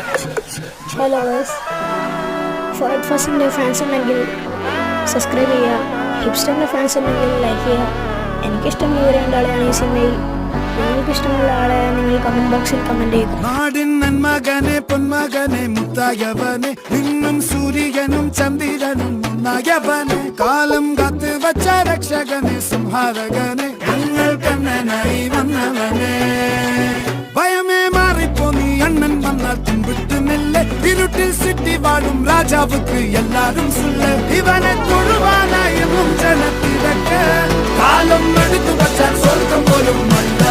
Hello guys, Fahad ഫാസിലിൻ്റെ fans ഉണ്ടെങ്കിൽ subscribe ചെയ്യുക. ഹിപ്സ്റ്ററിൻ്റെ fans ഉണ്ടെങ്കിൽ ലൈക്ക് ചെയ്യുക. എനിക്കിഷ്ടമുള്ള ഇവർ രണ്ടാളെയാണ് ഈ സിനിമയിൽ. നിങ്ങൾക്കിഷ്ടമുള്ള ആളെ നിങ്ങൾ കമൻറ്റ് ബോക്സിൽ കമൻറ്റ് ചെയ്യുക. നാടിൻ നന്മകനെ പൊന്മകനെ മുത്തായവനെ നിന്നും സൂര്യനും ചന്ദ്രനും ഒന്നായവനെ കാലം കാത്ത് വച്ച രക്ഷകനെ സംഹാരകനെ ഞങ്ങൾ കണ്ണനായി വന്നവനെ ഭയമേ മാറിപ്പോ നീ അണ്ണൻ വന്നാൽ തുമ്പിട്ട് നെല്ല് ഇരുട്ടിൽ സിറ്റി വാഴും രാജാവുക്ക് എല്ലാരും സുല്ല് ഇവനെ തൊഴുവാനായെന്നും ജനത്തിരക്ക് കാലം എടുത്തു വച്ചാൽ സ്വർഗം പോലും മണ്ണ